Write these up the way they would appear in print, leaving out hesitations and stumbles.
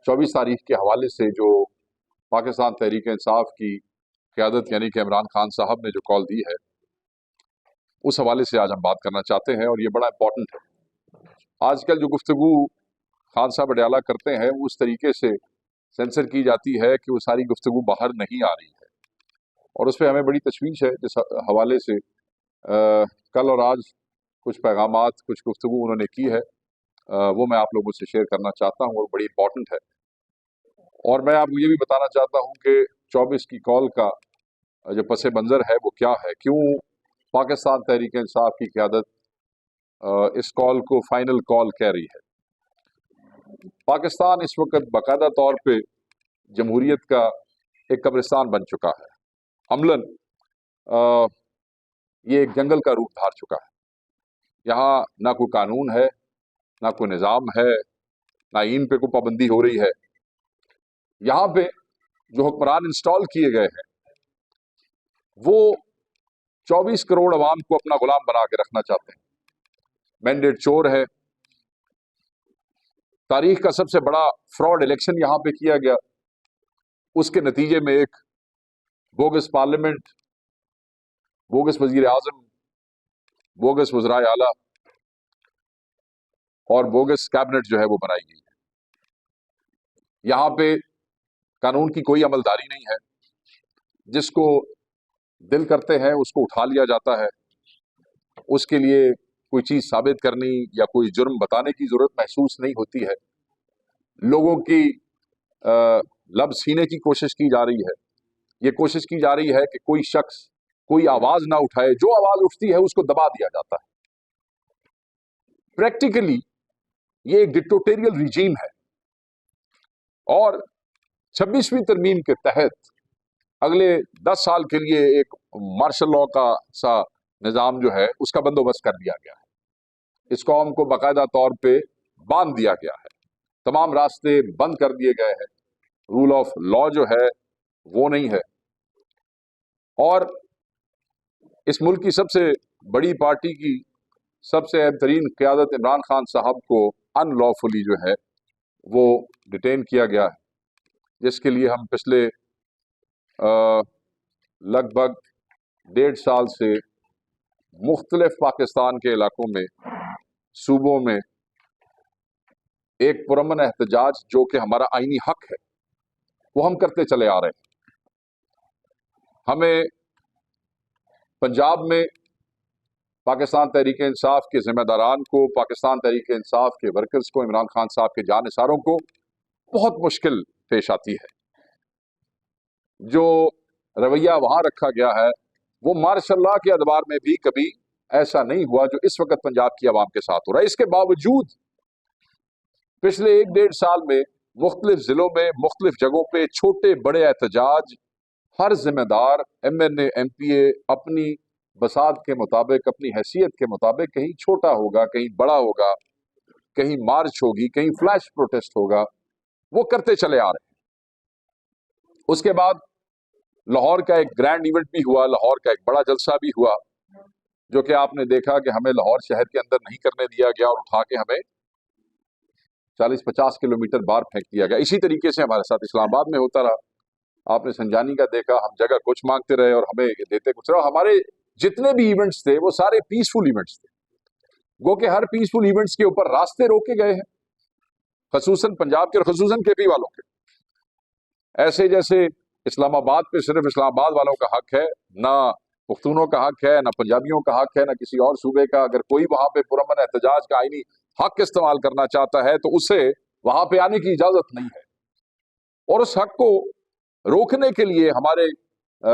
24 तारीख के हवाले से जो पाकिस्तान तहरीक इंसाफ की क़यादत यानी कि इमरान खान साहब ने जो कॉल दी है, उस हवाले से आज हम बात करना चाहते हैं और ये बड़ा इंपॉर्टेंट है। आजकल जो गुफ्तगू खान साहब अडयाला करते हैं वो उस तरीके से सेंसर की जाती है कि वो सारी गुफ्तगू बाहर नहीं आ रही है और उस पर हमें बड़ी तशवीश है। जिस हवाले से कल और आज कुछ पैगामात, कुछ गुफ्तगू उन्होंने की है, वो मैं आप लोगों से शेयर करना चाहता हूँ और बड़ी इंपॉर्टेंट है। और मैं आपको ये भी बताना चाहता हूँ कि 24 की कॉल का जो पस मंज़र है वो क्या है, क्यों पाकिस्तान तहरीक इंसाफ की क़यादत इस कॉल को फाइनल कॉल कह रही है। पाकिस्तान इस वक्त बाकायदा तौर पे जमहूरियत का एक कब्रिस्तान बन चुका है। अमलन ये एक जंगल का रूप धार चुका है। यहाँ ना कोई कानून है, ना कोई निज़ाम है, ना इन पे कोई पाबंदी हो रही है। यहाँ पे जो हुक्मरान इंस्टॉल किए गए हैं वो 24 करोड़ अवाम को अपना गुलाम बना के रखना चाहते हैं। मैंडेट चोर है। तारीख का सबसे बड़ा फ्रॉड इलेक्शन यहाँ पे किया गया, उसके नतीजे में एक बोगस पार्लियामेंट, बोगस वजीर आजम, बोगस वज़राए आला और बोगस कैबिनेट जो है वो बनाई गई है। यहाँ पे कानून की कोई अमलदारी नहीं है। जिसको दिल करते हैं उसको उठा लिया जाता है। उसके लिए कोई चीज साबित करनी या कोई जुर्म बताने की जरूरत महसूस नहीं होती है। लोगों की लब छीने की कोशिश की जा रही है। ये कोशिश की जा रही है कि कोई शख्स कोई आवाज ना उठाए, जो आवाज उठती है उसको दबा दिया जाता है। प्रैक्टिकली ये एक डिक्टेटोरियल रिजीम है और 26वीं तरमीम के तहत अगले 10 साल के लिए एक मार्शल लॉ का सा निज़ाम जो है उसका बंदोबस्त कर दिया गया है। इस कौम को बाकायदा तौर पे बांध दिया गया है। तमाम रास्ते बंद कर दिए गए हैं। रूल ऑफ लॉ जो है वो नहीं है। और इस मुल्क की सबसे बड़ी पार्टी की सबसे अहम तरीन क़यादत इमरान खान साहब को अनलॉफुली जो है वो डिटेन किया गया है, जिसके लिए हम पिछले लगभग 1.5 साल से मुख्तलिफ पाकिस्तान के इलाकों में, सूबों में एक पुरअमन एहतजाज जो कि हमारा आईनी हक है वो हम करते चले आ रहे हैं। हमें पंजाब में पाकिस्तान तहरीक इंसाफ के जिम्मेदारान को, पाकिस्तान तहरीक इंसाफ के वर्कर्स को, इमरान खान साहब के जानिसारों को बहुत मुश्किल पेश आती है। जो रवैया वहां रखा गया है वो माशाअल्लाह के अदबार में भी कभी ऐसा नहीं हुआ जो इस वक्त पंजाब की आवाम के साथ हो रहा है। इसके बावजूद पिछले 1-1.5 साल में मुख्तलिफ जिलों में, मुख्तलिफ जगहों पे छोटे बड़े एहतजाज, हर जिम्मेदार MNA MPA अपनी बसात के मुताबिक, अपनी हैसियत के मुताबिक, कहीं छोटा होगा, कहीं बड़ा होगा, कहीं मार्च होगी, कहीं फ्लैश प्रोटेस्ट होगा, वो करते चले आ रहे हैं। उसके बाद लाहौर का एक ग्रैंड इवेंट भी हुआ, लाहौर का एक बड़ा जलसा भी हुआ, जो कि आपने देखा कि हमें लाहौर शहर के अंदर नहीं करने दिया गया और उठा के हमें 40-50 किलोमीटर बाहर फेंक दिया गया। इसी तरीके से हमारे साथ इस्लामाबाद में होता रहा। आपने संजानी का देखा, हम जगह कुछ मांगते रहे और हमें देते कुछ रहा। हमारे जितने भी इवेंट्स थे वो सारे पीसफुल इवेंट्स थे। गो के हर पीसफुल इवेंट्स के ऊपर रास्ते रोके गए हैं, खसूसन पंजाब के और खसूसन KP वालों के। ऐसे जैसे इस्लामाबाद पे सिर्फ इस्लामाबाद वालों का हक है, ना पुख्तूनों का हक है, ना पंजाबियों का हक है, ना किसी और सूबे का। अगर कोई वहां पे पुरअमन एहतजाज का आईनी हक इस्तेमाल करना चाहता है तो उसे वहां पे आने की इजाजत नहीं है। और उस हक को रोकने के लिए, हमारे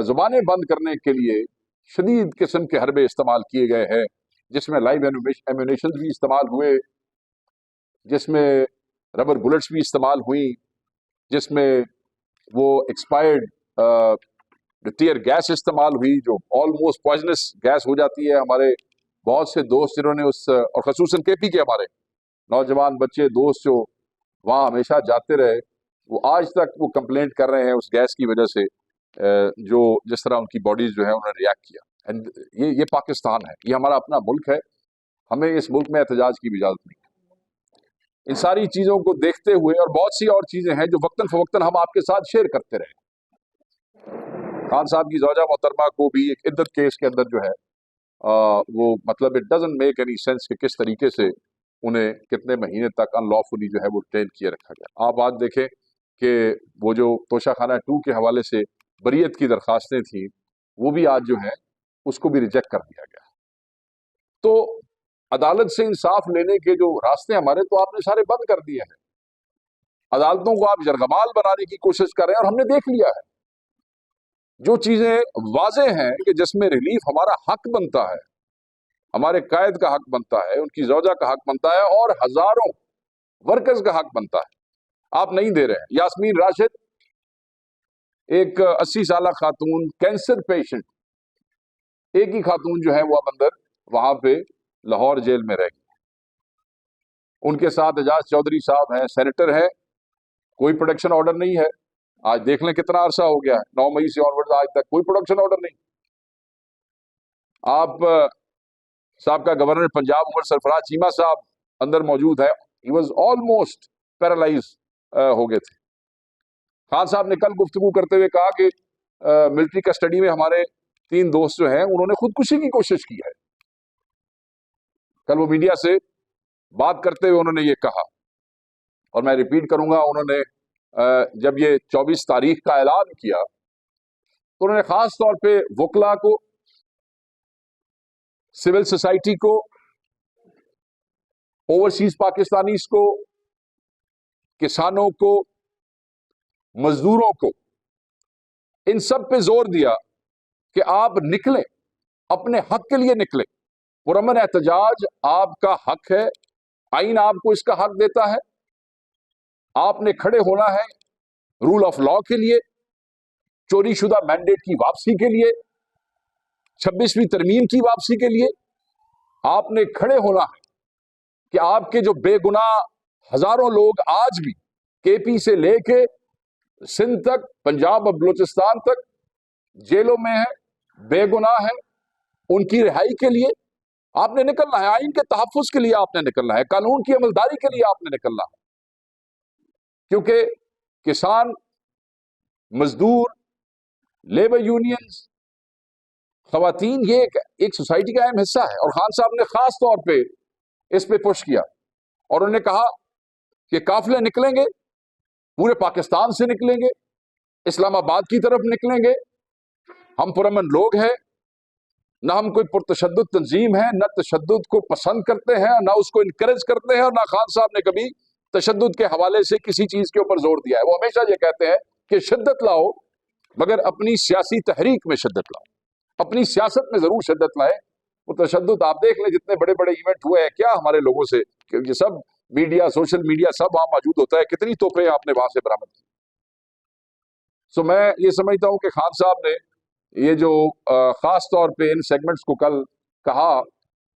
जुबानें बंद करने के लिए शदीद किस्म के हरबे इस्तेमाल किए गए हैं, जिसमें लाइव एम्यूनेशन भी इस्तेमाल हुए, जिसमें रबर बुलेट्स भी इस्तेमाल हुई, जिसमें वो एक्सपायर्ड टीयर गैस इस्तेमाल हुई जो ऑलमोस्ट पॉइजनस गैस हो जाती है। हमारे बहुत से दोस्त जिन्होंने उस, और खसूसन KP के हमारे नौजवान बच्चे दोस्त जो वहाँ हमेशा जाते रहे, वो आज तक वो कंप्लेंट कर रहे हैं उस गैस की वजह से, जो जिस तरह उनकी बॉडीज जो है उन्होंने रिएक्ट किया। एंड ये पाकिस्तान है, ये हमारा अपना मुल्क है। हमें इस मुल्क में एहतजाज की भी इजाजत नहीं। इन सारी चीजों को देखते हुए और बहुत सी और चीजें हैं जो वक्तन फवक्तन हम आपके साथ शेयर करते रहे। खान साहब की ज़ौजा मोहतरमा को भी एक इद्दत केस के अंदर जो है वो मतलब it doesn't make any sense कि किस तरीके से उन्हें कितने महीने तक अनलॉफुली जो है वो डिटेन किए रखा गया। आप आज देखें कि वो जो तोशाखाना 2 के हवाले से बरीयत की दरखास्तें थी वो भी आज जो है उसको भी रिजेक्ट कर दिया गया। तो अदालत से इंसाफ लेने के जो रास्ते हमारे तो आपने सारे बंद कर दिए हैं। अदालतों को आप यरगमाल बनाने की कोशिश कर रहे हैं और हमने देख लिया है जो चीजें वाजे हैं कि जिसमें रिलीफ हमारा हक बनता है, हमारे कायद का हक बनता है, उनकी ज़ौजा का हक बनता है और हजारों वर्कर्स का हक बनता है, आप नहीं दे रहे हैं। यास्मीन राशिद एक 80 साल खातून कैंसर पेशेंट, एक ही खातून जो है वो अब अंदर वहां पे लाहौर जेल में रह गई। उनके साथ एजाज चौधरी साहब हैं, सेनेटर हैं, कोई प्रोटेक्शन ऑर्डर नहीं है। आज देख लें कितना अरसा हो गया है, 9 मई से ऑनवर्ड आज तक कोई प्रोटेक्शन ऑर्डर नहीं। आप साहब गवर्नर पंजाब उमर सरफराज चीमा साहब अंदर मौजूद है, ही वाज ऑलमोस्ट पैरालाइज हो गए थे। खान साहब ने कल गुफ्तगू करते हुए कहा कि मिलिट्री कस्टडी में हमारे 3 दोस्त जो हैं उन्होंने खुदकुशी की कोशिश की है। कल वो मीडिया से बात करते हुए उन्होंने ये कहा और मैं रिपीट करूंगा, उन्होंने जब ये 24 तारीख का ऐलान किया तो उन्होंने खास तौर पे वकला को, सिविल सोसाइटी को, ओवरसीज पाकिस्तानीज को, किसानों को, मजदूरों को, इन सब पे जोर दिया कि आप निकलें, अपने हक के लिए निकलें। पुरअमन एहतजाज आपका हक है, आईन आपको इसका हक देता है। आपने खड़े होना है रूल ऑफ लॉ के लिए, चोरी शुदा मैंडेट की वापसी के लिए, 26वीं तरमीम की वापसी के लिए। आपने खड़े होना है कि आपके जो बेगुनाह हजारों लोग आज भी केपी से लेके सिंध तक, पंजाब और बलूचिस्तान तक जेलों में है, बेगुनाह है, उनकी रिहाई के लिए आपने निकलना है। आइन के तहफ्फुज के लिए आपने निकलना है, कानून की अमलदारी के लिए आपने निकलना है। क्योंकि किसान, मजदूर, लेबर यूनियंस, खवातीन ये एक सोसाइटी का अहम हिस्सा है। और खान साहब ने खास तौर पे इस पे पुश किया और उन्होंने कहा कि काफिले निकलेंगे, पूरे पाकिस्तान से निकलेंगे, इस्लामाबाद की तरफ निकलेंगे। हम पुरअमन लोग हैं, ना हम कोई पुरतशद्दुद तंजीम है, न तशद्दुद को पसंद करते हैं, ना उसको इनकरेज करते हैं, और ना खान साहब ने कभी तशद्दुद के हवाले से किसी चीज के ऊपर जोर दिया है। वो हमेशा ये कहते हैं कि शिद्दत लाओ मगर अपनी सियासी तहरीक में शिद्दत लाओ, अपनी सियासत में जरूर शिद्दत लाए। वो तशद्दुद आप देख लें, जितने बड़े बड़े इवेंट हुए हैं क्या हमारे लोगों से, ये सब मीडिया, सोशल मीडिया सब वहां मौजूद होता है, कितनी तोहफे आपने वहां से बरामद की। सो मैं ये समझता हूं कि खान साहब ने ये जो खास तौर पे इन सेगमेंट्स को कल कहा,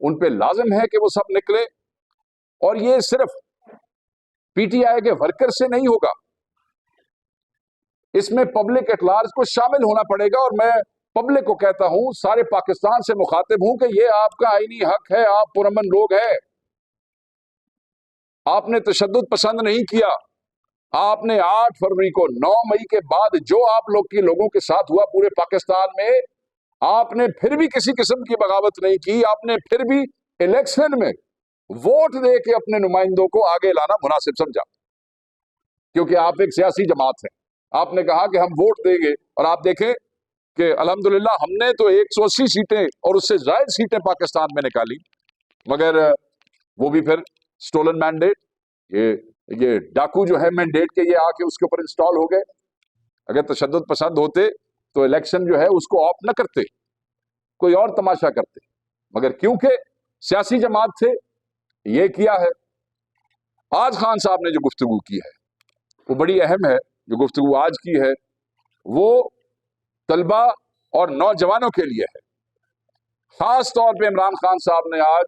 उन पे लाजिम है कि वो सब निकले। और ये सिर्फ पीटीआई के वर्कर से नहीं होगा, इसमें पब्लिक एट लार्ज को शामिल होना पड़ेगा। और मैं पब्लिक को कहता हूं, सारे पाकिस्तान से मुखातिब हूं कि ये आपका आईनी हक है, आप पुरअमन लोग हैं। आपने तशद्दुद पसंद नहीं किया, आपने 8 फरवरी को 9 मई के बाद जो आप लोग के लोगों के साथ हुआ पूरे पाकिस्तान में, आपने फिर भी किसी किस्म की बगावत नहीं की। आपने फिर भी इलेक्शन में वोट दे के अपने नुमाइंदों को आगे लाना मुनासिब समझा, क्योंकि आप एक सियासी जमात है। आपने कहा कि हम वोट देंगे, और आप देखें कि अल्हम्दुलिल्लाह हमने तो 180 सीटें और उससे ज्यादा सीटें पाकिस्तान में निकाली, मगर वो भी फिर स्टोलन मैंडेट, ये डाकू जो है मैंडेट के, ये आके उसके ऊपर इंस्टॉल हो गए। अगर तशद्दुद पसंद होते तो इलेक्शन जो है उसको ऑफ न करते, कोई और तमाशा करते, मगर क्योंकि सियासी जमात थे, ये किया है। आज खान साहब ने जो गुफ्तगू की है वो बड़ी अहम है। जो गुफ्तगू आज की है वो तलबा और नौजवानों के लिए है। खास तौर पे इमरान खान साहब ने आज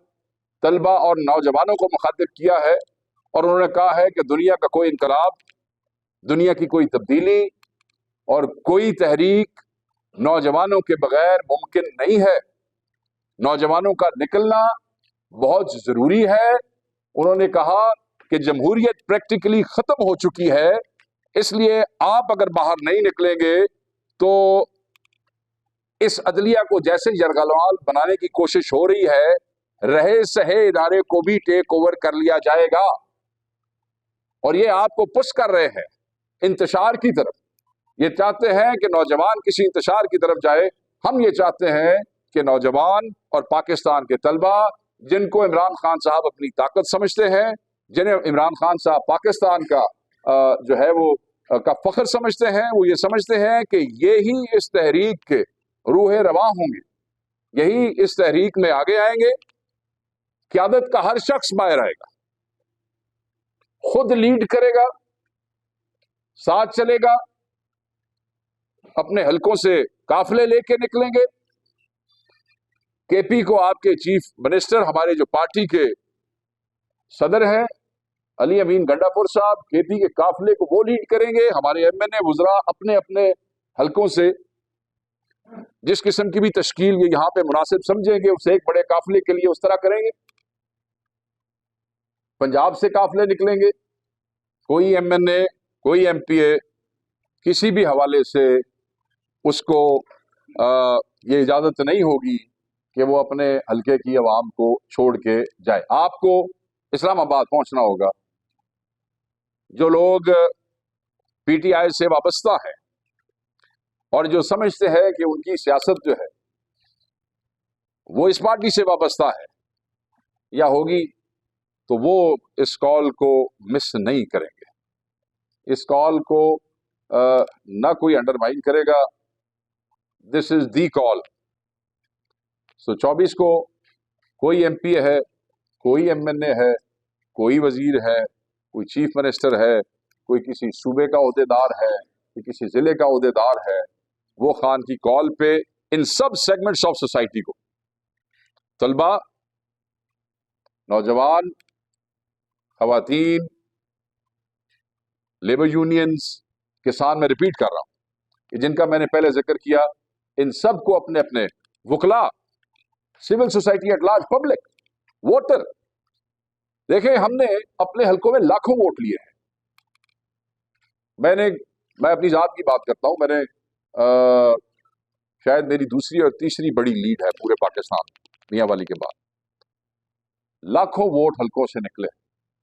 तलबा और नौजवानों को मुखातिब किया है और उन्होंने कहा है कि दुनिया का कोई इनकलाब, दुनिया की कोई तब्दीली और कोई तहरीक नौजवानों के बगैर मुमकिन नहीं है। नौजवानों का निकलना बहुत जरूरी है। उन्होंने कहा कि जमहूरियत प्रैक्टिकली खत्म हो चुकी है, इसलिए आप अगर बाहर नहीं निकलेंगे तो इस अदलिया को जैसे यरगलवाल बनाने की कोशिश हो रही है, रहे सहे इदारे को भी टेक ओवर कर लिया जाएगा। और ये आपको पुश कर रहे हैं इंतशार की तरफ। ये चाहते हैं कि नौजवान किसी इंतशार की तरफ जाए। हम ये चाहते हैं कि नौजवान और पाकिस्तान के तलबा, जिनको इमरान खान साहब अपनी ताकत समझते हैं, जिन्हें इमरान खान साहब पाकिस्तान का जो है वो का फख्र समझते हैं, वो ये समझते हैं कि ये ही इस तहरीक के रूह रवां होंगे, यही इस तहरीक में आगे आएंगे। क़यादत का हर शख्स बाहर आएगा, खुद लीड करेगा, साथ चलेगा, अपने हलकों से काफिले लेके निकलेंगे। केपी को आपके चीफ मिनिस्टर, हमारे जो पार्टी के सदर हैं अली अमीन गंडापुर साहब, केपी के काफिले को वो लीड करेंगे। हमारे एमएनए वुज़रा अपने अपने हलकों से जिस किस्म की भी तश्कील ये यहां पे मुनासिब समझेंगे, उसे एक बड़े काफिले के लिए उस तरह करेंगे। पंजाब से काफिले निकलेंगे, कोई एमएनए, कोई एमपीए किसी भी हवाले से उसको ये इजाजत नहीं होगी कि वो अपने हलके की आवाम को छोड़ के जाए। आपको इस्लामाबाद पहुंचना होगा। जो लोग पीटीआई से वाबस्ता हैं और जो समझते हैं कि उनकी सियासत जो है वो इस पार्टी से वाबस्ता है या होगी, तो वो इस कॉल को मिस नहीं करेंगे। इस कॉल को ना कोई अंडरमाइन करेगा। This is the call. सो 24 को कोई एमपी है, कोई एमएनए है, कोई वजीर है, कोई चीफ मिनिस्टर है, कोई किसी सूबे का ओहदेदार है, कोई किसी जिले का ओहदेदार है, वो खान की कॉल पे इन सब सेगमेंट्स ऑफ सोसाइटी को, तलबा, नौजवान, खवातीन, लेबर यूनियंस, किसान, मैं रिपीट कर रहा हूं कि जिनका मैंने पहले जिक्र किया, इन सब को अपने अपने वकला, civil society at large, public, voter, देखें हमने अपने हलकों में लाखों वोट लिए हैं। मैं अपनी जात की बात करता हूं, मैंने शायद मेरी दूसरी और तीसरी बड़ी लीड है पूरे पाकिस्तान, मियां वाली के बाद। लाखों वोट हलकों से निकले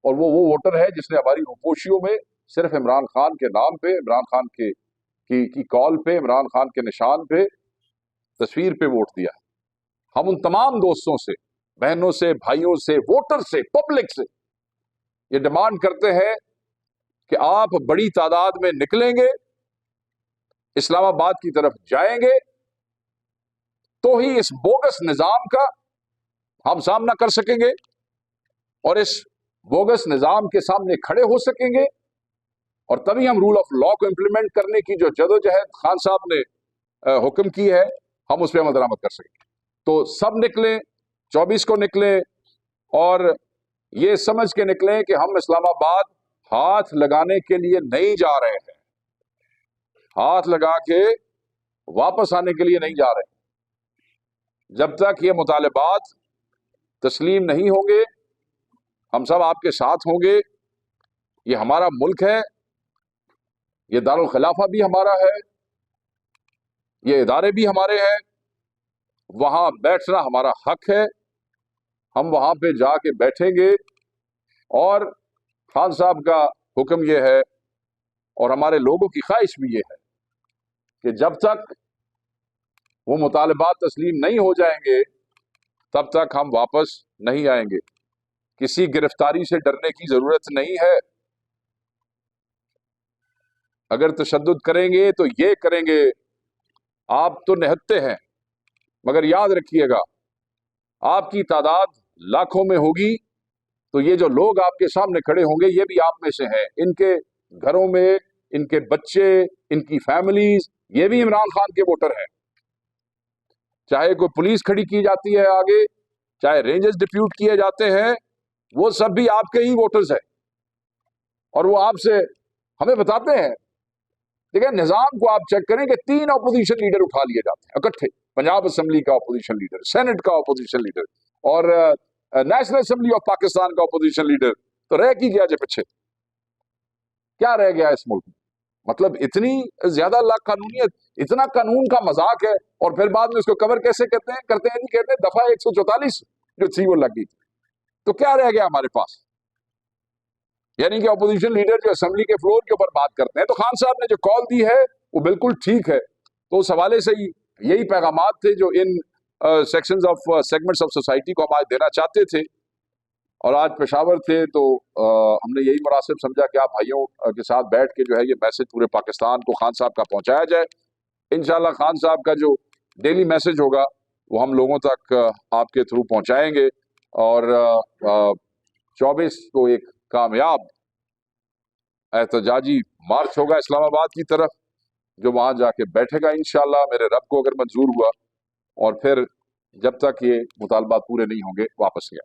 और वो वोटर है जिसने हमारी रूपोशियों में सिर्फ इमरान खान के नाम पे, इमरान खान की कॉल पे, इमरान खान के निशान पे, तस्वीर पे वोट दिया है। हम उन तमाम दोस्तों से, बहनों से, भाइयों से, वोटर से, पब्लिक से ये डिमांड करते हैं कि आप बड़ी तादाद में निकलेंगे, इस्लामाबाद की तरफ जाएंगे, तो ही इस बोगस निजाम का हम सामना कर सकेंगे और इस बोगस निजाम के सामने खड़े हो सकेंगे। और तभी हम रूल ऑफ लॉ को इंप्लीमेंट करने की जो जदोजहद खान साहब ने हुक्म की है, हम उस पर अमल दरामद कर सकेंगे। तो सब निकलें, 24 को निकलें और ये समझ के निकलें कि हम इस्लामाबाद हाथ लगाने के लिए नहीं जा रहे हैं, हाथ लगा के वापस आने के लिए नहीं जा रहे हैं। जब तक ये मुतालबात तस्लीम नहीं होंगे, हम सब आपके साथ होंगे। ये हमारा मुल्क है, ये दारुल खिलाफा भी हमारा है, ये इदारे भी हमारे हैं, वहां बैठना हमारा हक है। हम वहां पे जाके बैठेंगे और खान साहब का हुक्म ये है और हमारे लोगों की ख्वाहिश भी ये है कि जब तक वो मुतालबात तस्लीम नहीं हो जाएंगे, तब तक हम वापस नहीं आएंगे। किसी गिरफ्तारी से डरने की जरूरत नहीं है। अगर तशद्दुद करेंगे तो ये करेंगे, आप तो निहत्ते हैं, मगर याद रखिएगा आपकी तादाद लाखों में होगी, तो ये जो लोग आपके सामने खड़े होंगे ये भी आप में से हैं। इनके घरों में इनके बच्चे, इनकी फैमिलीज, ये भी इमरान खान के वोटर हैं। चाहे कोई पुलिस खड़ी की जाती है आगे, चाहे रेंजर्स डिप्यूट किए जाते हैं, वो सब भी आपके ही वोटर्स हैं और वो आपसे हमें बताते हैं। देखिए निजाम को आप चेक करें कि 3 अपोजिशन लीडर उठा लिए जाते हैं इकट्ठे, पंजाब असेंबली का अपोजिशन लीडर, सेनेट का अपोजिशन लीडर और नेशनल असेंबली ऑफ पाकिस्तान का अपोजिशन लीडर, तो रह की गया जो पीछे, क्या रह गया इस मुल्क में? मतलब इतनी ज्यादा लाख कानूनियत, इतना कानून का मजाक है, और फिर बाद में उसको कवर कैसे करते हैं नहीं, कहते हैं दफा 144 जो थी वो लगी थी। तो क्या रह गया हमारे पास? यानी कि अपोजिशन लीडर जो असेंबली के फ्लोर के ऊपर बात करते हैं, तो खान साहब ने जो कॉल दी है वो बिल्कुल ठीक है। तो उस हवाले से ही यही पैगामात थे जो इन सेगमेंट्स ऑफ सोसाइटी को हम आज देना चाहते थे। और आज पेशावर थे तो हमने यही मुनासिब समझा कि आप भाइयों के साथ बैठ के जो है ये मैसेज पूरे पाकिस्तान को खान साहब का पहुंचाया जाए। इंशाल्लाह खान साहब का जो डेली मैसेज होगा वो हम लोगों तक आपके थ्रू पहुंचाएंगे। और 24 को एक कामयाब एहतजाजी मार्च होगा इस्लामाबाद की तरफ, जो वहां जाके बैठेगा इंशाल्लाह, मेरे रब को अगर मंजूर हुआ। और फिर जब तक ये मुतालबात पूरे नहीं होंगे वापस गया।